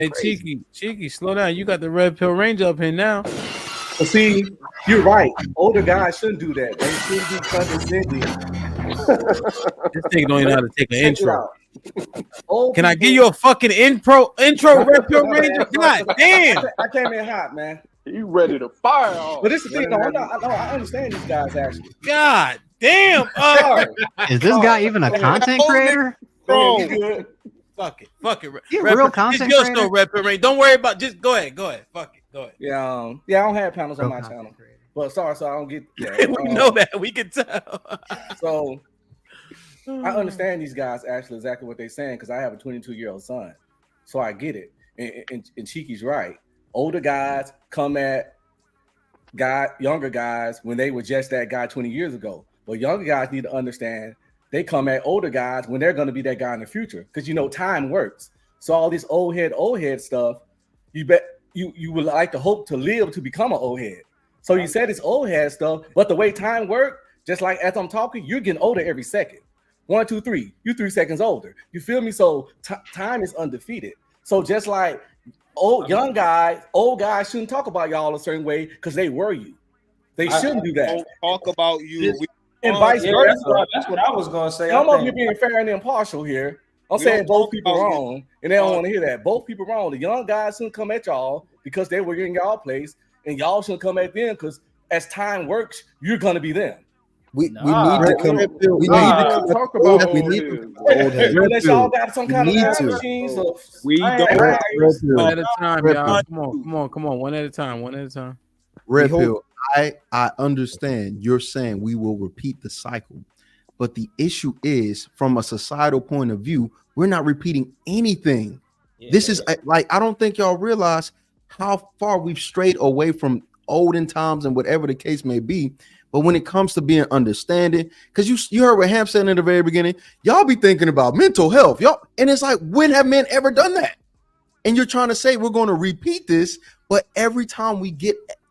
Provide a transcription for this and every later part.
Hey, Cheeky, slow down. You got the red pill ranger up here now. But see, you're right. Older guys shouldn't do that. They shouldn't be condescending. This nigga don't even know how to take an intro. Can I give people, you a fucking intro red pill ranger? God damn. I came in hot, man. You ready to fire off. But this is the thing, though. I understand these guys actually. God damn. Sorry. Is this guy even a content creator? Bro, good. Fuck it. You a real content it's your creator? show, red pill ranger. Don't worry about. Just go ahead. Fuck it. Go ahead. Yeah, I don't have panels on my channel. But sorry, so I don't get that. We know that. We can tell. So I understand these guys actually exactly what they're saying because I have a 22-year-old son. So I get it. And Cheeky's right. Older guys come at younger guys when they were just that guy 20 years ago. But younger guys need to understand they come at older guys when they're going to be that guy in the future. Because time works. So all this old head stuff, you would like to hope to live to become an old head. So you said it's old head stuff, but the way time works, just like as I'm talking, you're getting older every second. 1, 2, 3, you're 3 seconds older. You feel me? So time is undefeated. So just like old guys shouldn't talk about y'all a certain way because they were you. They shouldn't do that. Don't talk about you. And vice versa. That's what I was gonna say. I'm over here being fair and impartial here. I'm saying both people wrong, and they don't want to hear that. Both people wrong. The young guys shouldn't come at y'all because they were in y'all place, and y'all shouldn't come at them because as time works, you're gonna be them. We need to come. We need to talk about Unless y'all got some kind of machines. We don't. One at a time, y'all. Come on. One at a time. Red pill. I understand you're saying we will repeat the cycle, but the issue is from a societal point of view, we're not repeating anything. Yeah. This is like I don't think y'all realize how far we've strayed away from olden times and whatever the case may be. But when it comes to being understanding, because you heard what Ham said in the very beginning, y'all be thinking about mental health, y'all, and it's like, when have men ever done that? And you're trying to say we're going to repeat this, but every time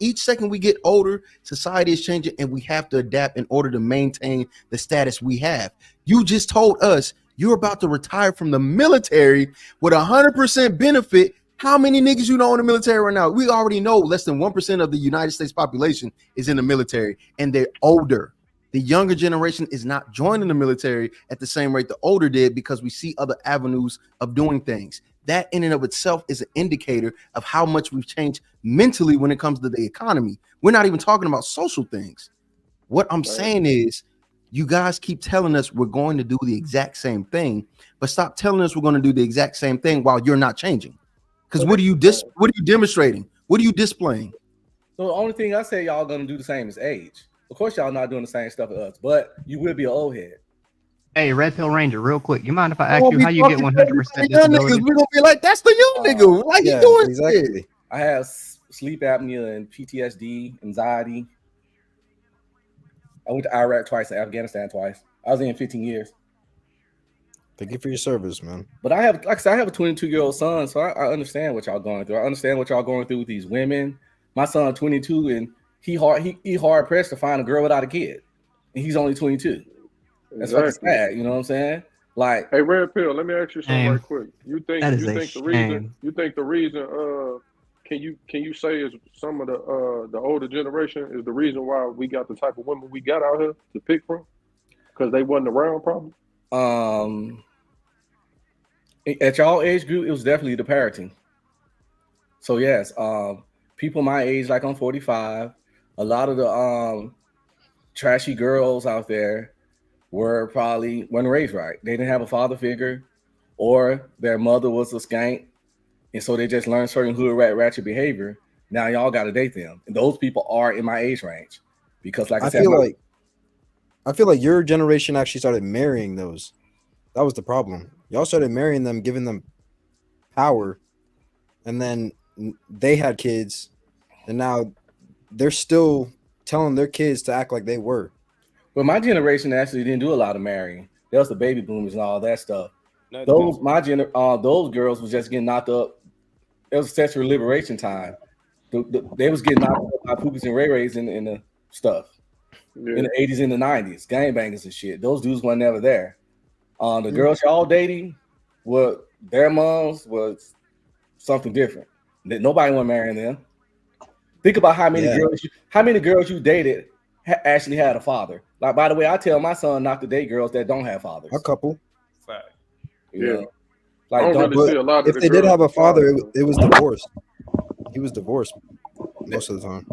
each second we get older, society is changing, and we have to adapt in order to maintain the status we have. You just told us you're about to retire from the military with 100% benefit. How many niggas you know in the military right now? We already know less than 1% of the United States population is in the military, and they're older. The younger generation is not joining the military at the same rate the older did because we see other avenues of doing things. That in and of itself is an indicator of how much we've changed mentally when it comes to the economy. We're not even talking about social things. What I'm saying is you guys keep telling us we're going to do the exact same thing, but stop telling us we're going to do the exact same thing while you're not changing. Because what are you demonstrating? What are you displaying? So the only thing I say y'all gonna do the same is age. Of course, y'all not doing the same stuff as us, but you will be an old head. Hey, Red Pill Ranger, real quick. You mind if I ask you how you get 100% disability? We're gonna be like, that's the young nigga. Like he doing exactly. I have sleep apnea and PTSD, anxiety. I went to Iraq twice and Afghanistan twice. I was in 15 years. Thank you for your service, man. But I have, like I said, I have a 22-year-old son, so I understand what y'all going through. I understand what y'all going through with these women. My son 22, and he hard pressed to find a girl without a kid, and he's only 22. That's fucking sad. You know what I'm saying? Like, hey, Red Pill, let me ask you something right quick. You think the reason can you say is some of the older generation is the reason why we got the type of women we got out here to pick from? Because they wasn't around, probably. At y'all age group, it was definitely the parenting. So yes, people my age, like I'm 45, a lot of the trashy girls out there weren't raised right. They didn't have a father figure, or their mother was a skank, and so they just learned certain hood ratchet behavior. Now y'all got to date them, and those people are in my age range because, like I said, I feel like your generation actually started marrying those. That was the problem. Y'all started marrying them, giving them power, and then they had kids, and now they're still telling their kids to act like they were. But my generation actually didn't do a lot of marrying. There was the baby boomers and all that stuff. Those girls was just getting knocked up. It was sexual liberation time. They was getting knocked up by Poopies and Ray Rays in the stuff in the 80s and the 90s, gangbangers and shit. Those dudes were never there. The girls y'all dating, their moms was something different. Nobody want to marry them. Think about how many girls you dated actually had a father. Like, by the way, I tell my son not to date girls that don't have fathers. A couple. Fact. You know? Like, I don't really see a lot of if they did have a father, it was divorced. He was divorced most of the time.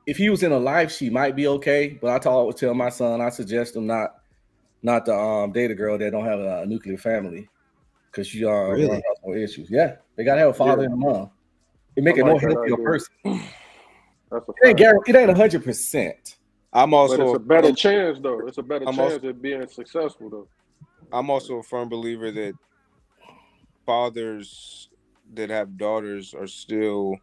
If he was in a life, she might be okay. But I always tell my son, I suggest him not to date a girl that don't have a nuclear family, because she really has more issues. Yeah, they gotta have a father and a mom. It make it more healthier person. It ain't 100%. But it's a better chance, though. It's a better chance at being successful, though. I'm also a firm believer that fathers that have daughters are still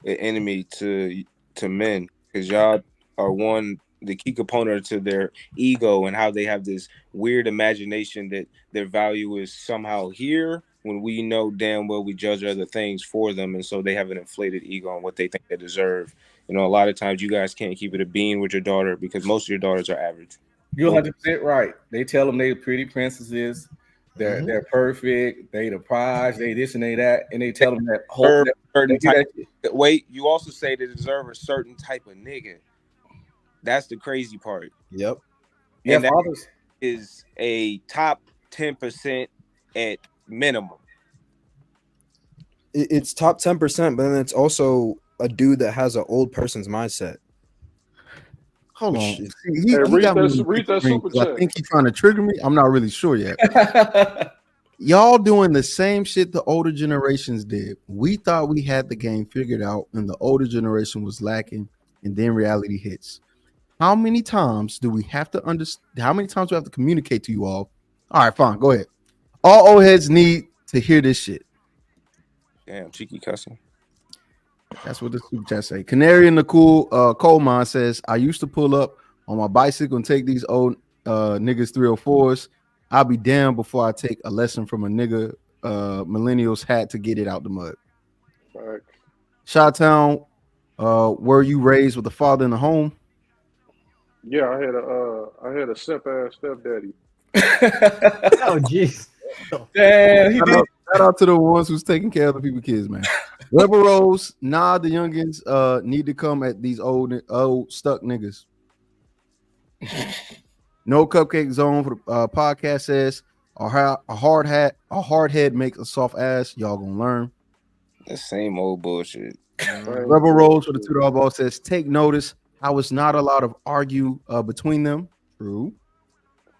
an enemy to men, because y'all are the key component to their ego and how they have this weird imagination that their value is somehow here, when we know damn well we judge other things for them, and so they have an inflated ego on what they think they deserve. You know, a lot of times you guys can't keep it a bean with your daughter because most of your daughters are average. You're 100% right. They tell them they pretty princesses, they're perfect, they the prize, they this and they that, and they tell them that whole wait. You also say they deserve a certain type of nigga. That's the crazy part. Yep. And that is a top 10% at minimum. It's top 10%, but then it's also a dude that has an old person's mindset. Hold on. Read that super chat. I think he's trying to trigger me. I'm not really sure yet. Y'all doing the same shit the older generations did. We thought we had the game figured out, and the older generation was lacking, and then reality hits. How many times do we have to understand? How many times do we have to communicate to you all? All right, fine. Go ahead. All old heads need to hear this shit. Damn, cheeky cussing. That's what the super chat say. Canary in the coal mine says, I used to pull up on my bicycle and take these old niggas 304s. I'll be damned before I take a lesson from a nigga millennials had to get it out the mud. Right. Chi-Town, were you raised with a father in the home? Yeah, I had a simp ass stepdaddy. Oh jeez. Damn, shout out to the ones who's taking care of the people's kids, man. Rebel Rose, the youngins need to come at these old stuck niggas. No Cupcake Zone for the podcast says a hard head makes a soft ass. Y'all gonna learn. The same old bullshit. Rebel Rose for the $2 ball says take notice how it's not allowed to argue between them. True.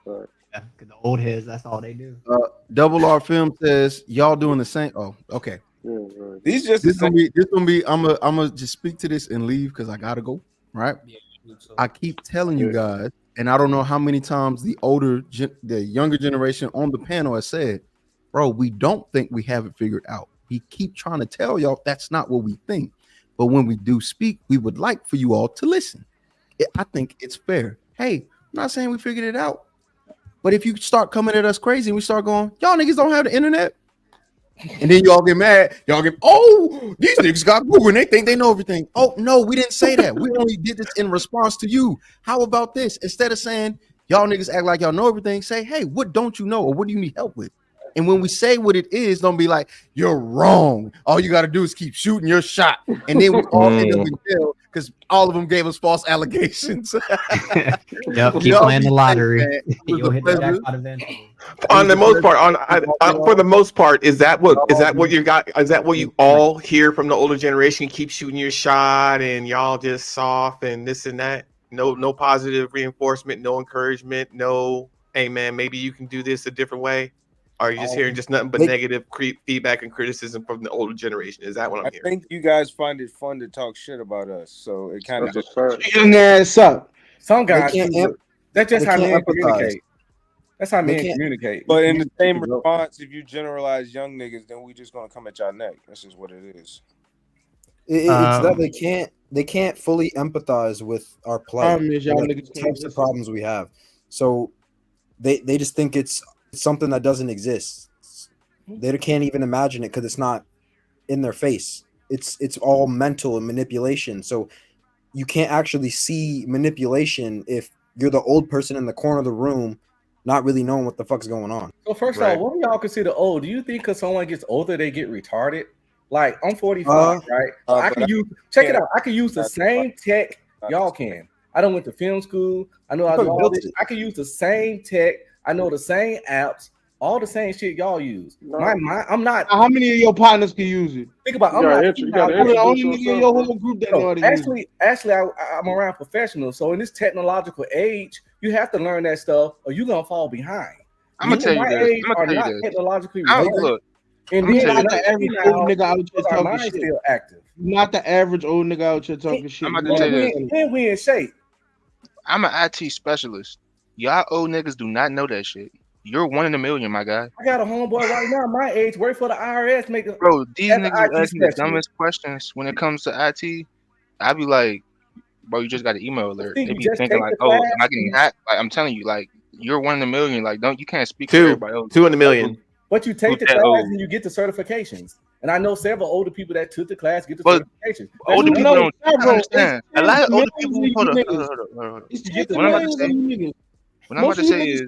Right. Yeah, the old heads, that's all they do. Double R Film says y'all doing the same. Oh, okay. Yeah, right. This gonna be. I'm gonna just speak to this and leave because I gotta go. Right. Yeah, I keep telling you guys, and I don't know how many times the younger generation on the panel has said, "Bro, we don't think we have it figured out." We keep trying to tell y'all that's not what we think, but when we do speak, we would like for you all to listen. I think it's fair. Hey, I'm not saying we figured it out. But if you start coming at us crazy and we start going, y'all niggas don't have the internet. And then y'all get mad. Y'all get, oh, these niggas got Google and they think they know everything. Oh, no, we didn't say that. We only did this in response to you. How about this? Instead of saying, y'all niggas act like y'all know everything, say, hey, what don't you know? Or what do you need help with? And when we say what it is, don't be like, you're wrong. All you got to do is keep shooting your shot. And then we all end up in jail because all of them gave us false allegations. Yep, keep playing the lottery. You'll hit the jackpot eventually. On the most part, for the most part, is that what you got? Is that what you all hear from the older generation? Keep shooting your shot, and y'all just soft and this and that. No positive reinforcement, no encouragement, no. Hey man, maybe you can do this a different way. Are you just hearing just nothing but negative feedback and criticism from the older generation? Is that what I'm hearing? I think you guys find it fun to talk shit about us, so it kind of just young ass up. Some guys, that's just how men communicate. That's how men communicate. But in the same response, if you generalize young niggas, then we just gonna come at y'all neck. That's just what it is. It's that they can't fully empathize with our plight, the types of problems we have. So they just think it's something that doesn't exist. They can't even imagine it because it's not in their face. It's all mental and manipulation. So you can't actually see manipulation if you're the old person in the corner of the room, not really knowing what the fuck's going on. So first of all, what do y'all consider old? Do you think because someone gets older they get retarded? Like I'm 45, right? So I can use. Check it out. I can use the same tech y'all can. I done went to film school. I know I do all this. I can use the same tech. I know the same apps. All the same shit y'all use. I'm not. How many of your partners can use it? Think about. I'm the only nigga in your whole group that know how to use it. Actually, I'm around professionals. So in this technological age, you have to learn that stuff, or you're gonna fall behind. I'm gonna tell you this. I'm gonna tell you this. Technologically look. And then not the average old nigga out here talking shit. Still active. Not the average old nigga out here talking shit. I'm about to tell you this. And we in shape. I'm an IT specialist. Y'all old niggas do not know that shit. You're 1 in a million, my guy. I got a homeboy right now, my age, work for the IRS. Bro, these niggas ask me the dumbest questions when it comes to IT. I be like, bro, you just got an email alert. They be thinking like, oh, am I getting hacked? Like, I'm telling you, like, you're 1 in a million. Like, you can't speak to everybody else. 2 in a million. But you take the class and you get the certifications. And I know several older people that took the class, get the certifications. Older people don't understand. A lot of older people. Hold on. What I'm about to say is,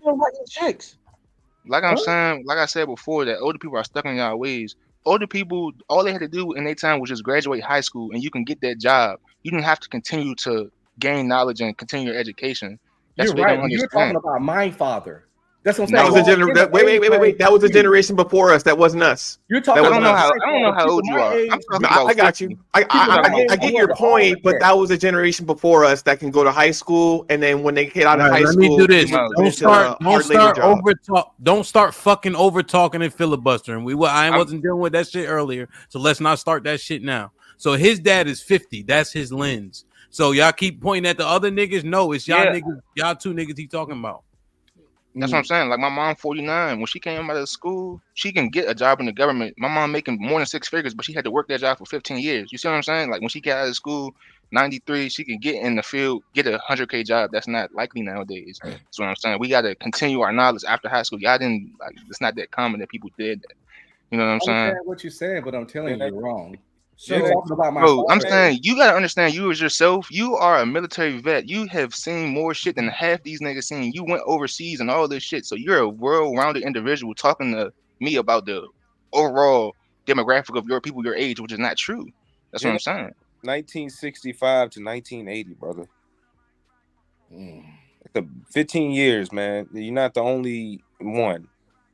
like I'm saying, like I said before, that older people are stuck in y'all ways. Older people, all they had to do in their time was just graduate high school, and you can get that job. You didn't have to continue to gain knowledge and continue your education. That's You're right. You're talking about my father. That's what I'm saying. Wait. That was a generation before us. That wasn't us. You're talking. I don't know how old you are. I got you. I get your point, but that was a generation before us that can go to high school, and then when they get out of high school, let me do this. Don't start fucking over talking and filibustering. I wasn't dealing with that shit earlier, so let's not start that shit now. So his dad is 50. That's his lens. So y'all keep pointing at the other niggas. No, it's y'all niggas. Y'all 2 niggas he talking about. That's what I'm saying. Like my mom, 49. When she came out of school, she can get a job in the government. My mom making more than 6 figures, but she had to work that job for 15 years. You see what I'm saying? Like when she got out of school, 93, she can get in the field, get a 100K job. That's not likely nowadays. That's what I'm saying. We got to continue our knowledge after high school. Y'all didn't like. It's not that common that people did that. You know what I'm saying? I understand what you're saying, but I'm telling you, you're wrong. I'm saying you gotta understand. You as yourself, you are a military vet. You have seen more shit than half these niggas seen. You went overseas and all this shit, so you're a well-rounded individual. Talking to me about the overall demographic of your people, your age, which is not true. That's what I'm saying. 1965 to 1980, brother. It's 15 years, man. You're not the only one.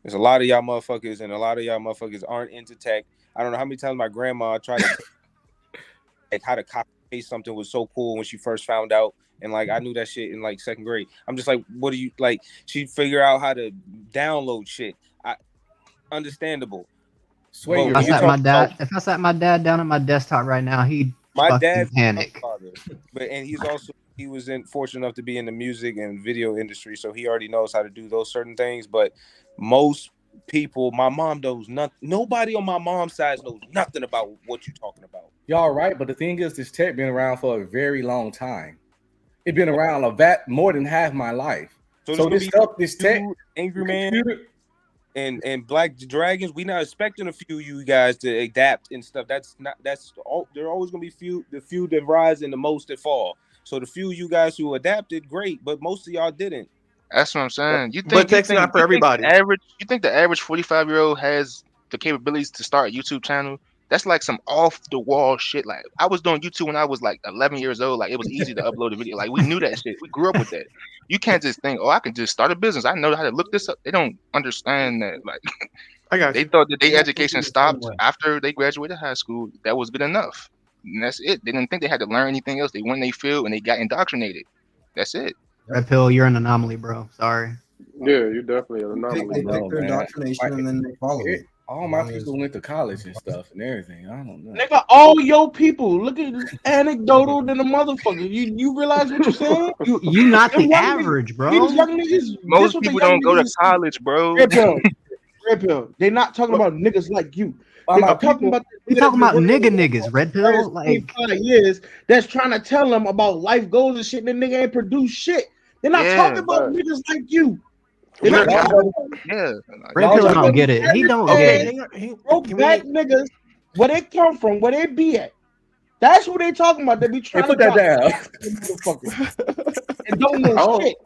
There's a lot of y'all motherfuckers, and a lot of y'all motherfuckers aren't into tech. I don't know how many times my grandma tried to like how to copy paste something was so cool when she first found out, and like I knew that shit in like 2nd grade. I'm just like, what do you like? She figure out how to download shit. Understandable. If I sat my dad down at my desktop right now, he'd panic. And he was fortunate enough to be in the music and video industry, so he already knows how to do those certain things. But most people, my mom knows nothing. Nobody on my mom's side knows nothing about what you're talking about. Y'all right, but the thing is, this tech been around for a very long time. It's been around more than half my life. So this tech, Angry Man, and Black Dragons, we not expecting a few of you guys to adapt and stuff. That's all. There are always gonna be the few that rise and the most that fall. So the few of you guys who adapted, great, but most of y'all didn't. That's what I'm saying. But tech's not for everybody. You think the average 45-year-old has the capabilities to start a YouTube channel? That's like some off the wall shit. Like I was doing YouTube when I was like 11 years old. Like it was easy to upload a video. Like we knew that shit. We grew up with that. You can't just think, I can just start a business. I know how to look this up. They don't understand that. Like they thought that their education stopped after they graduated high school. That was good enough. And that's it. They didn't think they had to learn anything else. They went in their field and they got indoctrinated. That's it. Red Pill, you're an anomaly, bro. Sorry. Yeah, you're definitely an anomaly. They take their indoctrination and then they follow it. All my people went to college and stuff and everything. I don't know. Nigga, all your people. Look at this anecdotal than a motherfucker. You realize what you're saying? You not the average, bro. These young niggas, most people don't go to college, bro. Red Pill. They're not talking about niggas like you. We talking about niggas, Red Pill, like 5 years that's trying to tell them about life goals and shit. And the nigga ain't produced shit. They're not talking about niggas like you. Red Pill don't get it. He don't get it. Broke back niggas, where they come from, where they be at. That's what they talking about. They be trying to put that down. And don't know shit.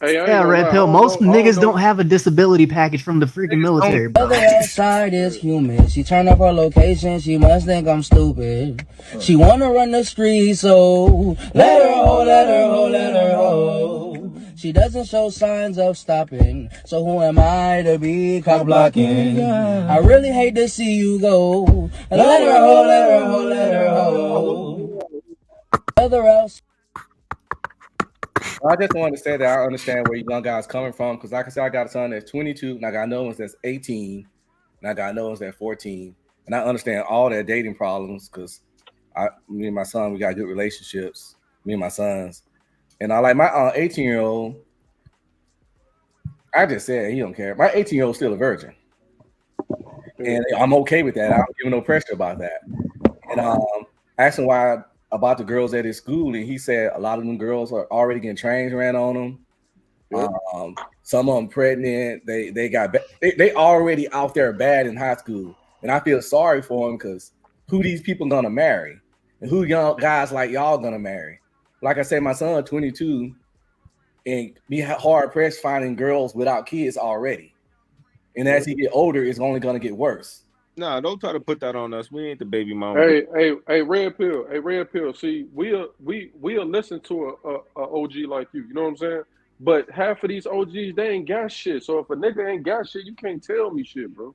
Hey, yeah, Red Pill. Most niggas don't have a disability package from the freaking military, bro. Mother outside is human. She turn up her location. She must think I'm stupid. She wanna run the street, so let her ho, let her ho, let her ho. She doesn't show signs of stopping. So who am I to be cock blocking? I really hate to see you go. Let her ho, let her ho, let her ho. Mother else. I just wanted to say that I understand where you young guys coming from, because like I said, I got a son that's 22, and I got another one that's 18, and I got another one that's 14, and I understand all their dating problems because me and my son, we got good relationships, me and my sons, and I like my 18-year-old. I just said he don't care. My 18-year-old still a virgin, and I'm okay with that. I don't give him no pressure about that. And asked him why about the girls at his school, and he said a lot of them girls are already getting trains ran on them. Yep. Some of them pregnant. They already out there bad in high school, and I feel sorry for them because who these people gonna marry, and who young guys like y'all gonna marry? Like I said, my son 22, and be hard pressed finding girls without kids already, and as he get older, it's only gonna get worse. Nah, don't try to put that on us. We ain't the baby mama. Hey, Red Pill. See, we'll listen to a OG like you. You know what I'm saying? But half of these OGs, they ain't got shit. So if a nigga ain't got shit, you can't tell me shit, bro.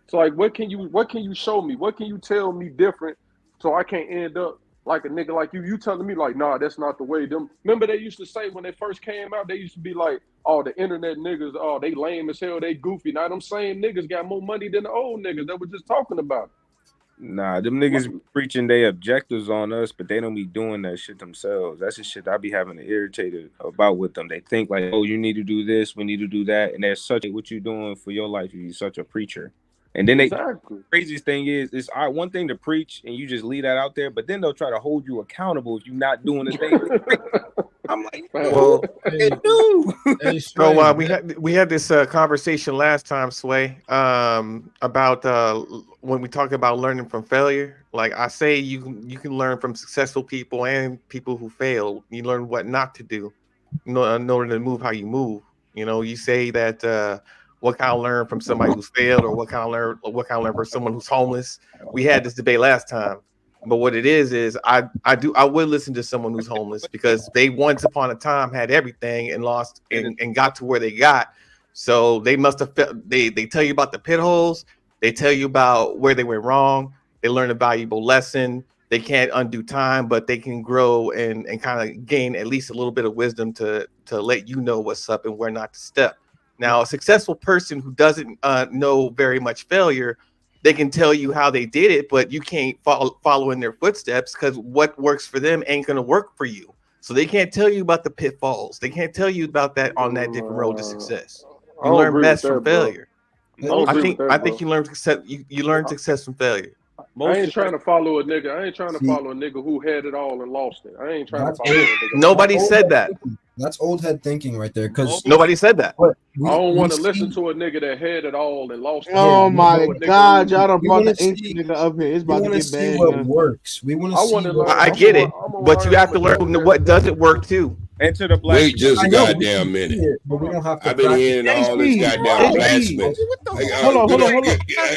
So like, what can you show me? What can you tell me different so I can't end up like a nigga like you? You telling me like, nah, that's not the way. Them. Remember they used to say when they first came out, they used to be like, oh, the internet niggas, oh, they lame as hell, they goofy. Now them same niggas got more money than the old niggas that were just talking about it. Nah, them niggas be preaching their objectives on us, but they don't be doing that shit themselves. That's the shit I be having to irritated about with them. They think like, oh, you need to do this, we need to do that, and there's such what you doing for your life. You're such a preacher. And then the craziest thing is it's one thing to preach and you just leave that out there, but then they'll try to hold you accountable if you're not doing the thing. I'm like, well, so we had this conversation last time, Sway, about when we talked about learning from failure. Like I say, you can learn from successful people and people who fail. You learn what not to do in order to move how you move. You know, you say that. What can I learn from somebody who's failed, or what can I learn from someone who's homeless? We had this debate last time, but what it is I would listen to someone who's homeless because they once upon a time had everything and lost and got to where they got. So they must have they tell you about the pit holes, they tell you about where they went wrong, they learn a valuable lesson. They can't undo time, but they can grow and kind of gain at least a little bit of wisdom to let you know what's up and where not to step. Now, a successful person who doesn't know very much failure, they can tell you how they did it, but you can't follow in their footsteps because what works for them ain't going to work for you. So they can't tell you about the pitfalls. They can't tell you about that on that different road to success. You learn best from failure. I think you learn success from failure. I ain't trying to follow a nigga. I ain't trying to follow a nigga who had it all and lost it. I ain't trying to follow a nigga. Nobody said that. That's old head thinking right there. Because nobody said that. I don't want to listen to a nigga that had it all and lost it. Oh my God, y'all done brought the ancient nigga up here. It's about to get bad. What works? We want to see. I get it, but you have to learn what doesn't work too. Enter the black. Wait just a goddamn minute. I've been hearing all this goddamn blasphemy. Hold on.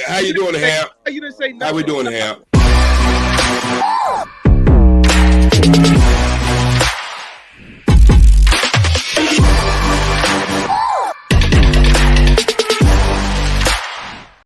How you doing, Hap? You didn't say nothing. How we doing, Hap?